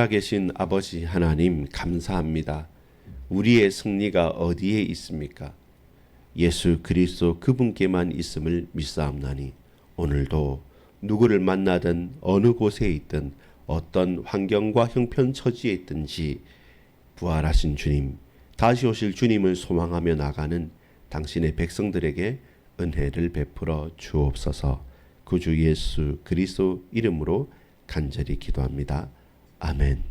살아계신 아버지 하나님 감사합니다. 우리의 승리가 어디에 있습니까? 예수 그리스도 그분께만 있음을 믿사옵나니 오늘도 누구를 만나든 어느 곳에 있든 어떤 환경과 형편처지에 있든지 부활하신 주님, 다시 오실 주님을 소망하며 나가는 당신의 백성들에게 은혜를 베풀어 주옵소서. 구주 예수 그리스도 이름으로 간절히 기도합니다. 아멘.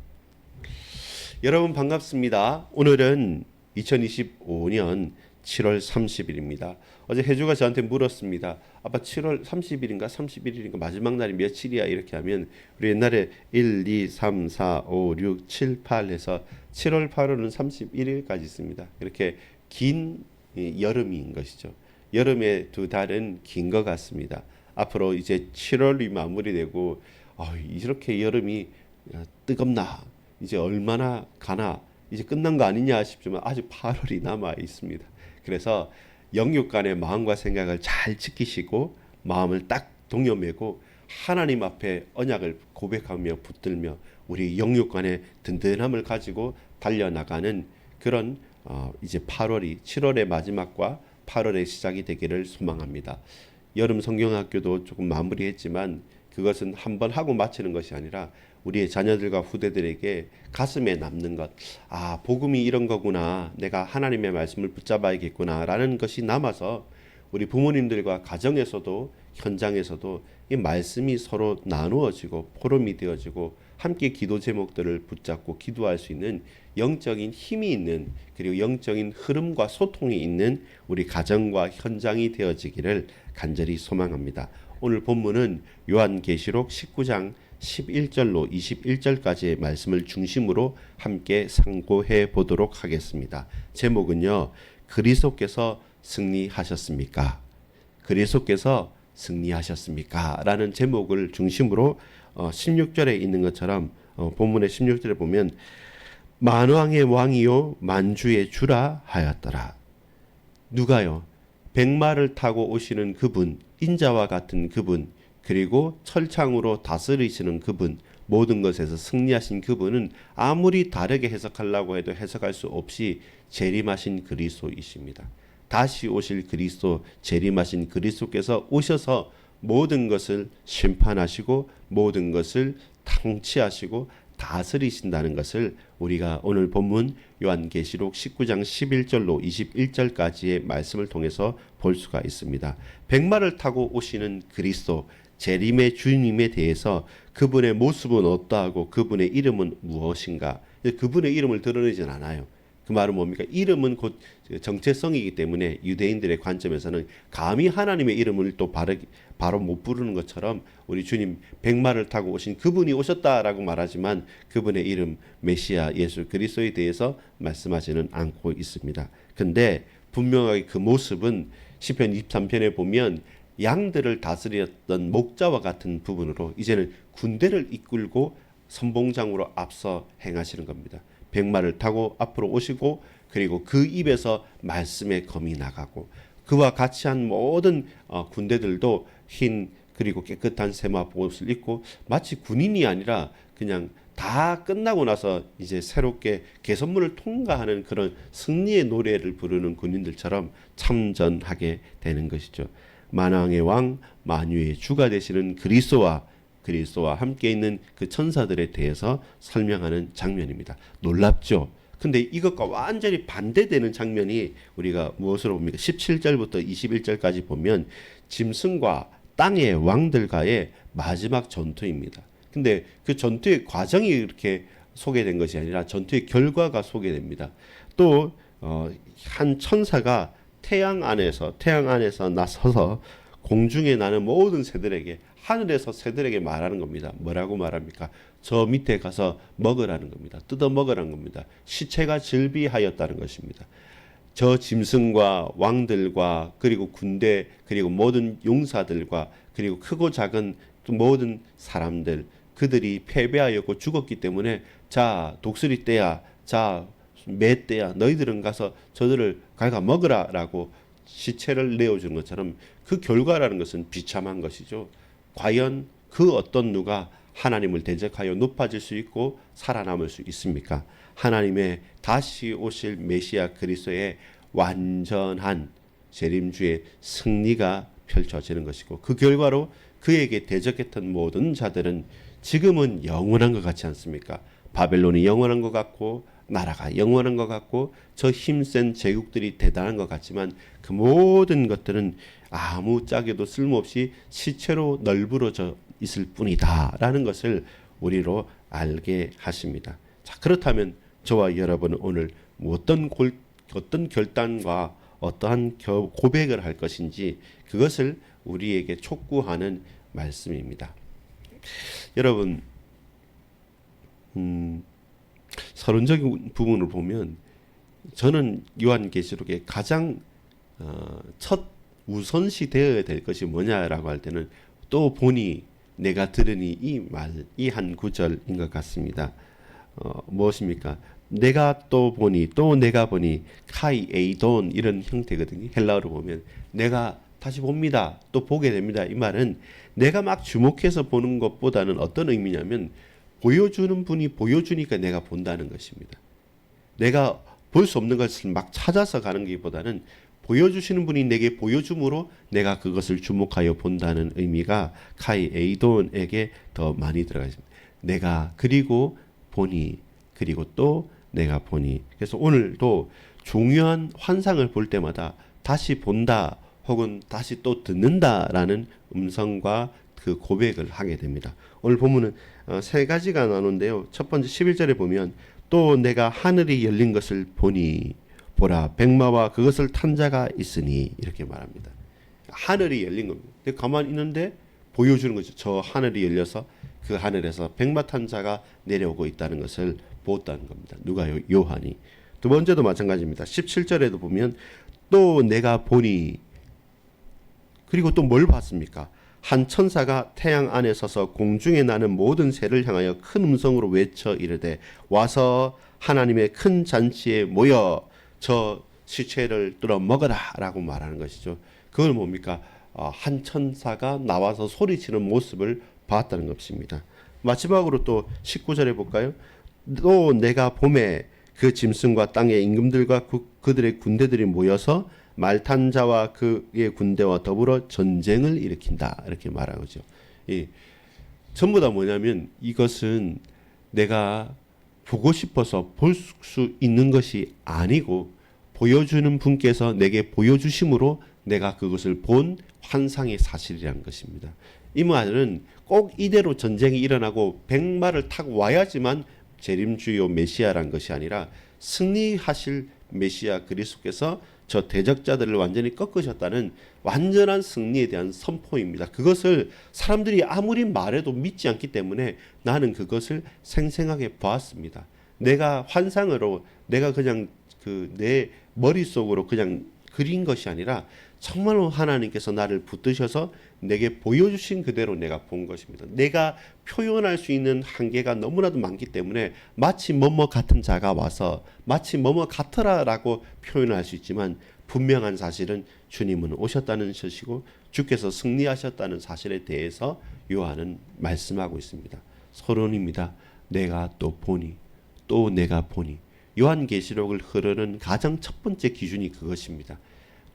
여러분 반갑습니다. 오늘은 2025년 7월 30일입니다. 어제 혜주가 저한테 물었습니다. 아빠 7월 30일인가 31일인가 마지막 날이 며칠이야? 이렇게 하면 우리 옛날에 1, 2, 3, 4, 5, 6, 7, 8 해서 7월 8월은 31일까지 있습니다. 이렇게 긴 여름인 것이죠. 여름의 두 달은 긴 것 같습니다. 앞으로 이제 7월이 마무리되고 이렇게 여름이 뜨겁나 이제 얼마나 가나 이제 끝난 거 아니냐 싶지만 아직 8월이 남아 있습니다. 그래서 영육 간의 마음과 생각을 잘 지키시고 마음을 딱 동여매고 하나님 앞에 언약을 고백하며 붙들며 우리 영육 간의 든든함을 가지고 달려나가는 그런 이제 8월이 7월의 마지막과 8월의 시작이 되기를 소망합니다. 여름 성경학교도 조금 마무리했지만 그것은 한번 하고 마치는 것이 아니라 우리의 자녀들과 후대들에게 가슴에 남는 것, 복음이 이런 거구나, 내가 하나님의 말씀을 붙잡아야겠구나 라는 것이 남아서 우리 부모님들과 가정에서도 현장에서도 이 말씀이 서로 나누어지고 포럼이 되어지고 함께 기도 제목들을 붙잡고 기도할 수 있는 영적인 힘이 있는, 그리고 영적인 흐름과 소통이 있는 우리 가정과 현장이 되어지기를 간절히 소망합니다. 오늘 본문은 요한계시록 19장 11절로 21절까지의 말씀을 중심으로 함께 상고해 보도록 하겠습니다. 제목은요, 그리스도께서 승리하셨습니까? 그리스도께서 승리하셨습니까? 라는 제목을 중심으로 16절에 있는 것처럼 본문의 16절에 보면 만왕의 왕이요 만주의 주라 하였더라. 누가요? 백마를 타고 오시는 그분, 인자와 같은 그분, 그리고 철창으로 다스리시는 그분, 모든 것에서 승리하신 그분은 아무리 다르게 해석하려고 해도 해석할 수 없이 재림하신 그리스도이십니다. 다시 오실 그리스도, 재림하신 그리스도께서 오셔서 모든 것을 심판하시고 모든 것을 통치하시고 다스리신다는 것을 우리가 오늘 본문 요한계시록 19장 11절로 21절까지의 말씀을 통해서 볼 수가 있습니다. 백마를 타고 오시는 그리스도, 재림의 주님에 대해서 그분의 모습은 어떠하고 그분의 이름은 무엇인가? 그분의 이름을 드러내진 않아요. 그 말은 뭡니까? 이름은 곧 정체성이기 때문에 유대인들의 관점에서는 감히 하나님의 이름을 또 바로 못 부르는 것처럼 우리 주님 백마를 타고 오신 그분이 오셨다라고 말하지만 그분의 이름 메시아 예수 그리스도에 대해서 말씀하지는 않고 있습니다. 근데 분명하게 그 모습은 시편 23편에 보면 양들을 다스렸던 목자와 같은 부분으로 이제는 군대를 이끌고 선봉장으로 앞서 행하시는 겁니다. 백마를 타고 앞으로 오시고 그리고 그 입에서 말씀의 검이 나가고 그와 같이 한 모든 군대들도 흰 그리고 깨끗한 세마포옷을 입고 마치 군인이 아니라 그냥 다 끝나고 나서 이제 새롭게 개선문을 통과하는 그런 승리의 노래를 부르는 군인들처럼 참전하게 되는 것이죠. 만왕의 왕 만유의 주가 되시는 그리스도와 함께 있는 그 천사들에 대해서 설명하는 장면입니다. 놀랍죠? 근데 이것과 완전히 반대되는 장면이 우리가 무엇으로 봅니까? 17절부터 21절까지 보면 짐승과 땅의 왕들과의 마지막 전투입니다. 근데 그 전투의 과정이 이렇게 소개된 것이 아니라 전투의 결과가 소개됩니다. 또 한 천사가 태양 안에서 나서서 공중에 나는 모든 새들에게, 하늘에서 새들에게 말하는 겁니다. 뭐라고 말합니까? 저 밑에 가서 먹으라는 겁니다. 뜯어 먹으라는 겁니다. 시체가 즐비하였다는 것입니다. 저 짐승과 왕들과 그리고 군대 그리고 모든 용사들과 그리고 크고 작은 모든 사람들, 그들이 패배하였고 죽었기 때문에 자 독수리 떼야, 자 매 떼야, 너희들은 가서 저들을 갉아 먹으라라고 시체를 내어주는 것처럼 그 결과라는 것은 비참한 것이죠. 과연 그 어떤 누가 하나님을 대적하여 높아질 수 있고 살아남을 수 있습니까? 하나님의 다시 오실 메시아 그리스도의 완전한 재림주의 승리가 펼쳐지는 것이고, 그 결과로 그에게 대적했던 모든 자들은 지금은 영원한 것 같지 않습니까? 바벨론이 영원한 것 같고 나라가 영원한 것 같고 저 힘센 제국들이 대단한 것 같지만 그 모든 것들은 아무짝에도 쓸모없이 시체로 널브러져 있을 뿐이다라는 것을 우리로 알게 하십니다. 자, 그렇다면 저와 여러분은 오늘 어떤 결단과 어떠한 고백을 할 것인지 그것을 우리에게 촉구하는 말씀입니다. 여러분, 서론적인 부분을 보면 저는 요한계시록의 가장 첫 우선시 되어야 될 것이 뭐냐라고 할 때는 또 보니 내가 들으니 이 한 구절인 것 같습니다. 무엇입니까? 내가 또 보니 또 내가 보니 카이 에이돈 이런 형태거든요. 헬라어로 보면 내가 다시 봅니다. 또 보게 됩니다. 이 말은 내가 막 주목해서 보는 것보다는 어떤 의미냐면 보여주는 분이 보여주니까 내가 본다는 것입니다. 내가 볼 수 없는 것을 막 찾아서 가는 것보다는 보여주시는 분이 내게 보여줌으로 내가 그것을 주목하여 본다는 의미가 카이 에이돈에게 더 많이 들어가 있습니다. 내가 그리고 보니 그리고 또 내가 보니. 그래서 오늘도 중요한 환상을 볼 때마다 다시 본다 혹은 다시 또 듣는다라는 음성과 그 고백을 하게 됩니다. 오늘 본문은 세 가지가 나오는데요. 첫 번째 11절에 보면 또 내가 하늘이 열린 것을 보니 보라 백마와 그것을 탄 자가 있으니 이렇게 말합니다. 하늘이 열린 겁니다. 가만히 있는데 보여주는 거죠. 저 하늘이 열려서 그 하늘에서 백마 탄 자가 내려오고 있다는 것을 보았다는 겁니다. 누가요? 요한이. 두 번째도 마찬가지입니다. 17절에도 보면 또 내가 보니 그리고 또 뭘 봤습니까? 한 천사가 태양 안에 서서 공중에 나는 모든 새를 향하여 큰 음성으로 외쳐 이르되 와서 하나님의 큰 잔치에 모여 저 시체를 뚫어 먹어라 라고 말하는 것이죠. 그걸 뭡니까? 한 천사가 나와서 소리치는 모습을 봤다는 것입니다. 마지막으로 또 19절에 볼까요? 또 내가 봄에 그 짐승과 땅의 임금들과 그들의 군대들이 모여서 말탄 자와 그의 군대와 더불어 전쟁을 일으킨다 이렇게 말하는 거죠. 전부 다 뭐냐면 이것은 내가 보고 싶어서 볼 수 있는 것이 아니고 보여주는 분께서 내게 보여주심으로 내가 그것을 본 환상의 사실이라는 것입니다. 이 말은 꼭 이대로 전쟁이 일어나고 백마를 타고 와야지만 재림주요 메시아라는 것이 아니라 승리하실 메시아 그리스도께서 저 대적자들을 완전히 꺾으셨다는 완전한 승리에 대한 선포입니다. 그것을 사람들이 아무리 말해도 믿지 않기 때문에 나는 그것을 생생하게 보았습니다. 내가 환상으로 내가 그냥 내 머릿속으로 그냥 그린 것이 아니라 정말로 하나님께서 나를 붙드셔서 내게 보여주신 그대로 내가 본 것입니다. 내가 표현할 수 있는 한계가 너무나도 많기 때문에 마치 뭐뭐 같은 자가 와서 마치 뭐뭐 같으라라고 표현할 수 있지만 분명한 사실은 주님은 오셨다는 것이고 주께서 승리하셨다는 사실에 대해서 요한은 말씀하고 있습니다. 서론입니다. 내가 또 보니 또 내가 보니. 요한계시록을 흐르는 가장 첫 번째 기준이 그것입니다.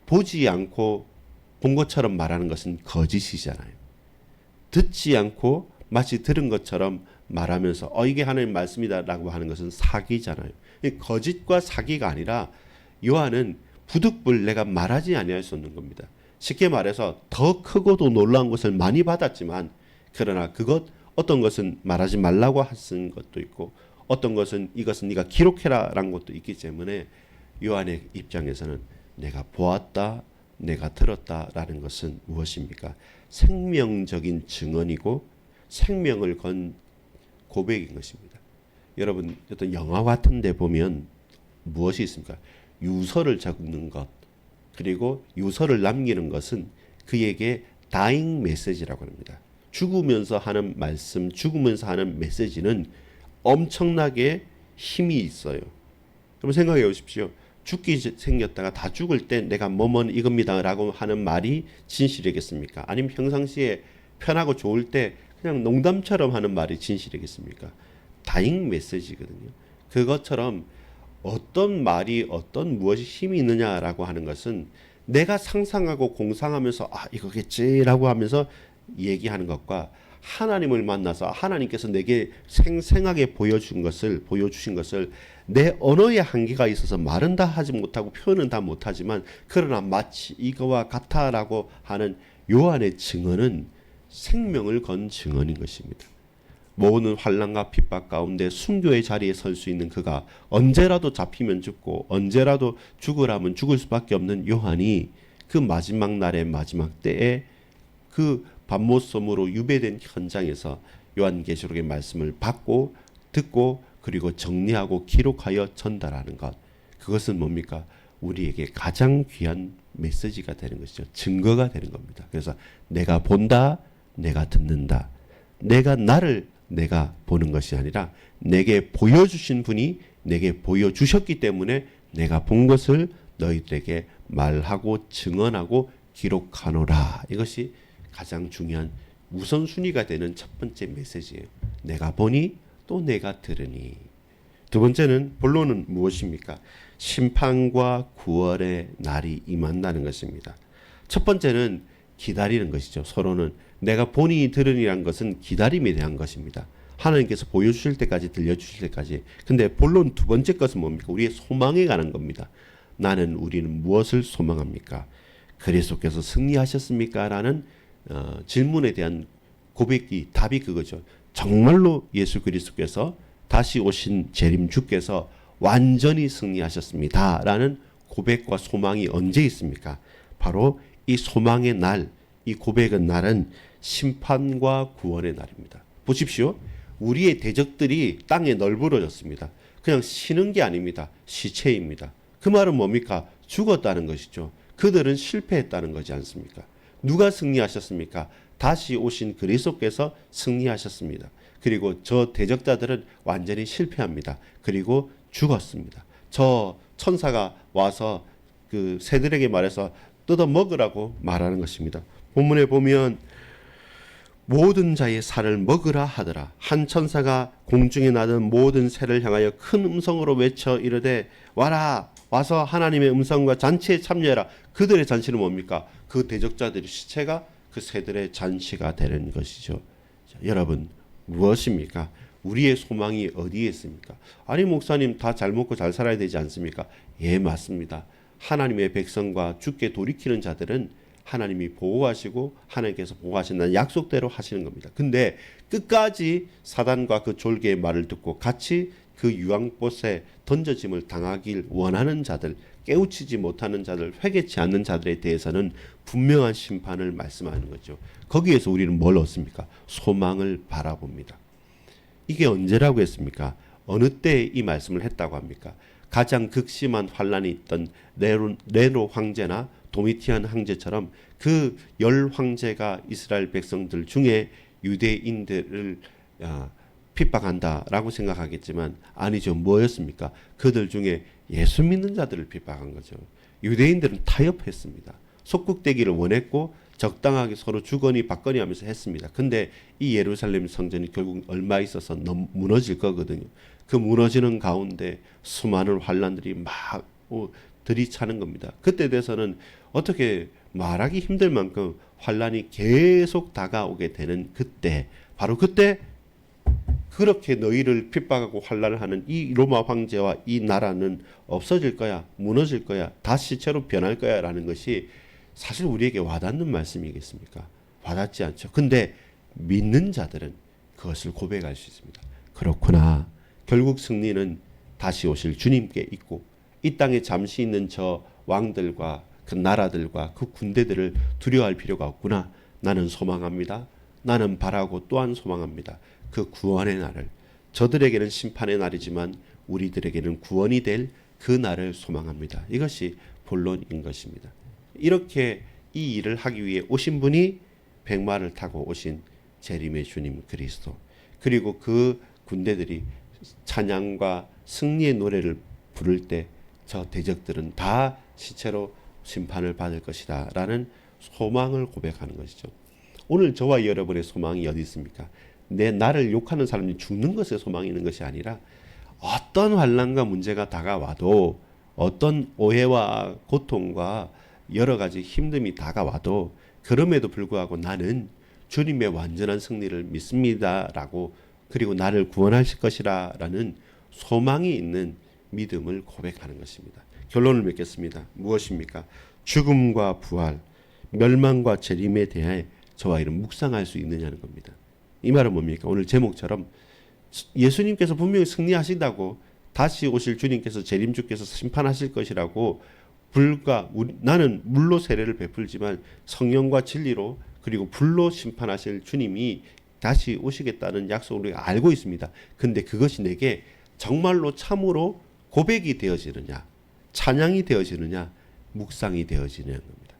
보지 않고 본 것처럼 말하는 것은 거짓이잖아요. 듣지 않고 마치 들은 것처럼 말하면서 이게 하나님 말씀이다라고 하는 것은 사기잖아요. 거짓과 사기가 아니라 요한은 부득불 내가 말하지 아니할 수 없는 겁니다. 쉽게 말해서 더 크고도 놀라운 것을 많이 받았지만 그러나 어떤 것은 말하지 말라고 하신 것도 있고 어떤 것은 이것은 네가 기록해라라는 것도 있기 때문에 요한의 입장에서는 내가 보았다, 내가 들었다라는 것은 무엇입니까? 생명적인 증언이고 생명을 건 고백인 것입니다. 여러분 어떤 영화 같은 데 보면 무엇이 있습니까? 유서를 적는 것 그리고 유서를 남기는 것은 그에게 다잉 메시지라고 합니다. 죽으면서 하는 말씀, 죽으면서 하는 메시지는 엄청나게 힘이 있어요. 그럼 생각해 보십시오. 죽기 생겼다가 다 죽을 때 내가 뭐뭐는 이겁니다 라고 하는 말이 진실이겠습니까? 아니면 평상시에 편하고 좋을 때 그냥 농담처럼 하는 말이 진실이겠습니까? 다잉 메시지거든요. 그것처럼 어떤 말이 어떤 무엇이 힘이 있느냐라고 하는 것은 내가 상상하고 공상하면서 이거겠지라고 하면서 얘기하는 것과 하나님을 만나서 하나님께서 내게 생생하게 보여주신 것을 내 언어의 한계가 있어서 말은 다 하지 못하고 표현은 다 못하지만 그러나 마치 이거와 같아라고 하는 요한의 증언은 생명을 건 증언인 것입니다. 모든 환난과 핍박 가운데 순교의 자리에 설 수 있는 그가 언제라도 잡히면 죽고 언제라도 죽으라면 죽을 수밖에 없는 요한이 그 마지막 날의 마지막 때에 그 밤모섬으로 유배된 현장에서 요한계시록의 말씀을 받고 듣고 그리고 정리하고 기록하여 전달하는 것, 그것은 뭡니까? 우리에게 가장 귀한 메시지가 되는 것이죠. 증거가 되는 겁니다. 그래서 내가 본다, 내가 듣는다. 내가 보는 것이 아니라 내게 보여주신 분이 내게 보여주셨기 때문에 내가 본 것을 너희들에게 말하고 증언하고 기록하노라. 이것이 가장 중요한 우선순위가 되는 첫 번째 메시지예요. 내가 보니 또 내가 들으니. 두 번째는 본론은 무엇입니까? 심판과 구원의 날이 임한다는 것입니다. 첫 번째는 기다리는 것이죠. 서로는 내가 보니 들으니란 것은 기다림에 대한 것입니다. 하나님께서 보여주실 때까지 들려주실 때까지. 근데 본론 두 번째 것은 뭡니까? 우리의 소망에 관한 겁니다. 우리는 무엇을 소망합니까? 그리스도께서 승리하셨습니까? 라는 질문에 대한 답이 그거죠. 정말로 예수 그리스도께서 다시 오신 재림 주께서 완전히 승리하셨습니다. 라는 고백과 소망이 언제 있습니까? 바로 이 소망의 날, 이 고백의 날은 심판과 구원의 날입니다. 보십시오. 우리의 대적들이 땅에 널브러졌습니다. 그냥 쉬는 게 아닙니다. 시체입니다. 그 말은 뭡니까? 죽었다는 것이죠. 그들은 실패했다는 거지 않습니까? 누가 승리하셨습니까? 다시 오신 그리스도께서 승리하셨습니다. 그리고 저 대적자들은 완전히 실패합니다. 그리고 죽었습니다. 저 천사가 와서 그 새들에게 말해서 뜯어 먹으라고 말하는 것입니다. 본문에 보면 모든 자의 살을 먹으라 하더라. 한 천사가 공중에 나던 모든 새를 향하여 큰 음성으로 외쳐 이르되 와라, 와서 하나님의 음성과 잔치에 참여해라. 그들의 잔치는 뭡니까? 그 대적자들의 시체가 그 새들의 잔치가 되는 것이죠. 자, 여러분 무엇입니까? 우리의 소망이 어디에 있습니까? 아니 목사님 다 잘 먹고 잘 살아야 되지 않습니까? 예, 맞습니다. 하나님의 백성과 주께 돌이키는 자들은 하나님이 보호하시고 하나님께서 보호하신다는 약속대로 하시는 겁니다. 근데 끝까지 사단과 그 졸개의 말을 듣고 같이 그 유황꽃에 던져짐을 당하길 원하는 자들, 깨우치지 못하는 자들, 회개치 않는 자들에 대해서는 분명한 심판을 말씀하는 거죠. 거기에서 우리는 뭘 얻습니까? 소망을 바라봅니다. 이게 언제라고 했습니까? 어느 때 이 말씀을 했다고 합니까? 가장 극심한 환란이 있던 네로 황제나 도미티안 황제처럼 그 10황제가 이스라엘 백성들 중에 유대인들을 핍박한다라고 생각하겠지만 아니죠. 뭐였습니까? 그들 중에 예수 믿는 자들을 핍박한 거죠. 유대인들은 타협했습니다. 속국되기를 원했고 적당하게 서로 주거니 받거니 하면서 했습니다. 근데 이 예루살렘 성전이 결국 얼마 있어서 무너질 거거든요. 그 무너지는 가운데 수많은 환란들이 막 들이차는 겁니다. 그때 돼서는 어떻게 말하기 힘들 만큼 환란이 계속 다가오게 되는 그때, 바로 그때 그렇게 너희를 핍박하고 환란을 하는 이 로마 황제와 이 나라는 없어질 거야, 무너질 거야, 다시 시체로 변할 거야 라는 것이 사실 우리에게 와닿는 말씀이겠습니까? 와닿지 않죠. 근데 믿는 자들은 그것을 고백할 수 있습니다. 그렇구나. 결국 승리는 다시 오실 주님께 있고 이 땅에 잠시 있는 저 왕들과 그 나라들과 그 군대들을 두려워할 필요가 없구나. 나는 소망합니다. 나는 바라고 또한 소망합니다. 그 구원의 날을. 저들에게는 심판의 날이지만 우리들에게는 구원이 될 그 날을 소망합니다. 이것이 본론인 것입니다. 이렇게 이 일을 하기 위해 오신 분이 백마를 타고 오신 재림의 주님 그리스도, 그리고 그 군대들이 찬양과 승리의 노래를 부를 때 저 대적들은 다 시체로 심판을 받을 것이다 라는 소망을 고백하는 것이죠. 오늘 저와 여러분의 소망이 어디 있습니까? 나를 욕하는 사람이 죽는 것에 소망이 있는 것이 아니라 어떤 환난과 문제가 다가와도 어떤 오해와 고통과 여러 가지 힘듦이 다가와도 그럼에도 불구하고 나는 주님의 완전한 승리를 믿습니다라고 그리고 나를 구원하실 것이라는 소망이 있는 믿음을 고백하는 것입니다. 결론을 맺겠습니다. 무엇입니까? 죽음과 부활, 멸망과 재림에 대해 저와 이런 묵상할 수 있느냐는 겁니다. 이 말은 뭡니까? 오늘 제목처럼 예수님께서 분명히 승리하신다고 다시 오실 주님께서 재림주께서 심판하실 것이라고 나는 물로 세례를 베풀지만 성령과 진리로 그리고 불로 심판하실 주님이 다시 오시겠다는 약속을 우리가 알고 있습니다. 근데 그것이 내게 정말로 참으로 고백이 되어지느냐, 찬양이 되어지느냐, 묵상이 되어지느냐는 겁니다.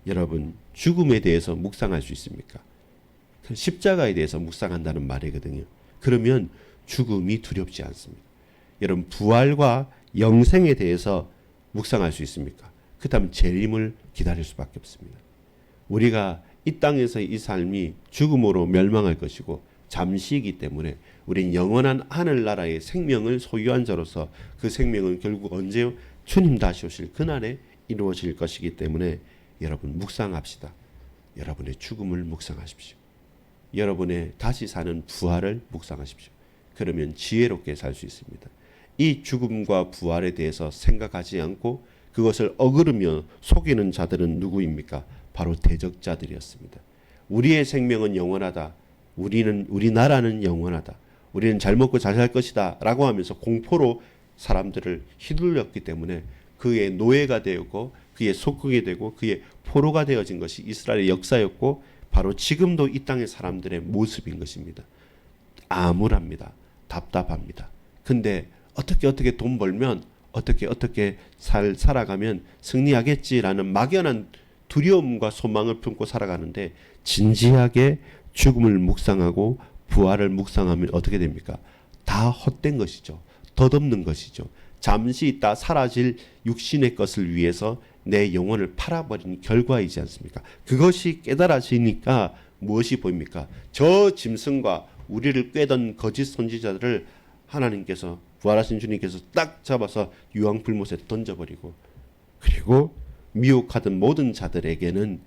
여러분, 죽음에 대해서 묵상할 수 있습니까? 십자가에 대해서 묵상한다는 말이거든요. 그러면 죽음이 두렵지 않습니다. 여러분, 부활과 영생에 대해서 묵상할 수 있습니까? 그렇다면 재림을 기다릴 수밖에 없습니다. 우리가 이 땅에서의 이 삶이 죽음으로 멸망할 것이고 잠시이기 때문에 우린 영원한 하늘나라의 생명을 소유한 자로서 그 생명은 결국 언제요? 주님 다시 오실 그날에 이루어질 것이기 때문에 여러분 묵상합시다. 여러분의 죽음을 묵상하십시오. 여러분의 다시 사는 부활을 묵상하십시오. 그러면 지혜롭게 살 수 있습니다. 이 죽음과 부활에 대해서 생각하지 않고 그것을 어그르며 속이는 자들은 누구입니까? 바로 대적자들이었습니다. 우리의 생명은 영원하다. 우리나라는 영원하다. 우리는 잘 먹고 잘 살 것이다. 라고 하면서 공포로 사람들을 휘둘렀기 때문에 그의 노예가 되었고 그의 속국이 되고 그의 포로가 되어진 것이 이스라엘의 역사였고 바로 지금도 이 땅의 사람들의 모습인 것입니다. 암울합니다. 답답합니다. 근데 어떻게 돈 벌면 어떻게 살아가면 승리하겠지라는 막연한 두려움과 소망을 품고 살아가는데 진지하게 죽음을 묵상하고 부활을 묵상하면 어떻게 됩니까? 다 헛된 것이죠. 덧없는 것이죠. 잠시 있다 사라질 육신의 것을 위해서 내 영혼을 팔아버린 결과이지 않습니까? 그것이 깨달아지니까 무엇이 보입니까? 저 짐승과 우리를 꿰던 거짓 선지자들을 하나님께서 부활하신 주님께서 딱 잡아서 유황불못에 던져버리고 그리고 미혹하던 모든 자들에게는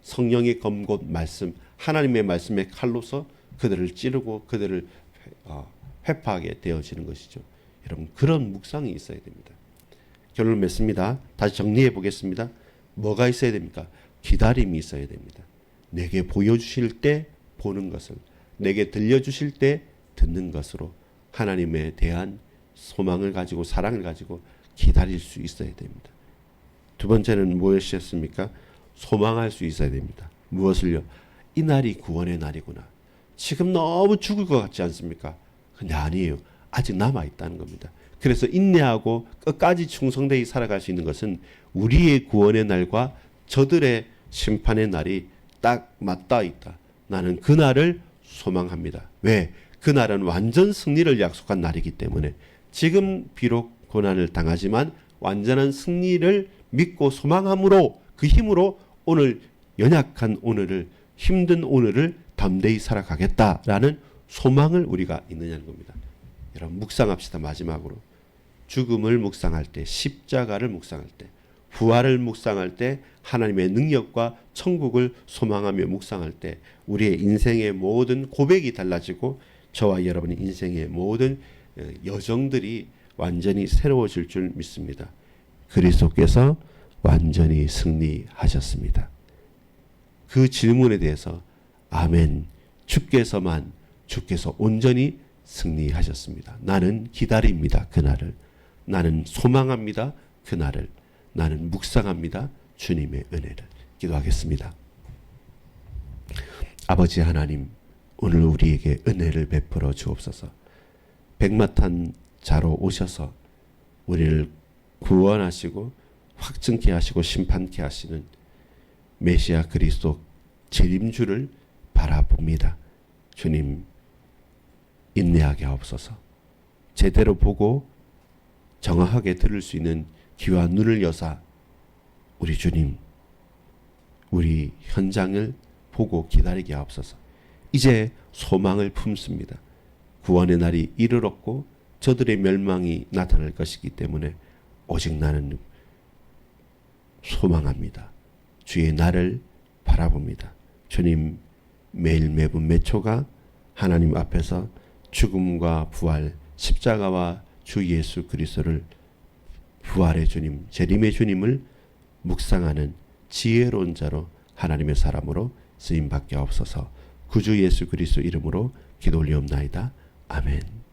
성령의 검곧 말씀 하나님의 말씀의 칼로서 그들을 찌르고 그들을 회파하게 되어지는 것이죠. 여러분 그런 묵상이 있어야 됩니다. 결론 맺습니다. 다시 정리해 보겠습니다. 뭐가 있어야 됩니까? 기다림이 있어야 됩니다. 내게 보여주실 때 보는 것을 내게 들려주실 때 듣는 것으로 하나님에 대한 소망을 가지고 사랑을 가지고 기다릴 수 있어야 됩니다. 두 번째는 무엇이었습니까? 소망할 수 있어야 됩니다. 무엇을요? 이 날이 구원의 날이구나. 지금 너무 죽을 것 같지 않습니까? 근데 아니에요. 아직 남아있다는 겁니다. 그래서 인내하고 끝까지 충성되이 살아갈 수 있는 것은 우리의 구원의 날과 저들의 심판의 날이 딱 맞닿아 있다. 나는 그 날을 소망합니다. 왜? 그 날은 완전 승리를 약속한 날이기 때문에 지금 비록 고난을 당하지만 완전한 승리를 믿고 소망함으로 그 힘으로 오늘 연약한 오늘을 힘든 오늘을 담대히 살아가겠다라는 소망을 우리가 있느냐는 겁니다. 여러분 묵상합시다. 마지막으로 죽음을 묵상할 때 십자가를 묵상할 때 부활을 묵상할 때 하나님의 능력과 천국을 소망하며 묵상할 때 우리의 인생의 모든 고백이 달라지고 저와 여러분의 인생의 모든 여정들이 완전히 새로워질 줄 믿습니다. 그리스도께서 완전히 승리하셨습니다. 그 질문에 대해서 아멘. 주께서 온전히 승리하셨습니다. 나는 기다립니다. 그날을. 나는 소망합니다. 그날을. 나는 묵상합니다. 주님의 은혜를. 기도하겠습니다. 아버지 하나님, 오늘 우리에게 은혜를 베풀어 주옵소서. 백마탄 자로 오셔서 우리를 구원하시고 확증케 하시고 심판케 하시는 메시아 그리스도 재림주를 바라봅니다. 주님 인내하게 하옵소서. 제대로 보고 정확하게 들을 수 있는 귀와 눈을 여사 우리 주님 우리 현장을 보고 기다리게 하옵소서. 이제 소망을 품습니다. 구원의 날이 이르렀고 저들의 멸망이 나타날 것이기 때문에 오직 나는 소망합니다. 주의 날을 바라봅니다. 주님, 매일 매분 매 초가 하나님 앞에서 죽음과 부활, 십자가와 주 예수 그리스도를, 부활의 주님, 재림의 주님을 묵상하는 지혜로운 자로 하나님의 사람으로 쓰임받게 하옵소서. 구주 예수 그리스도 이름으로 기도 올리옵나이다. 아멘.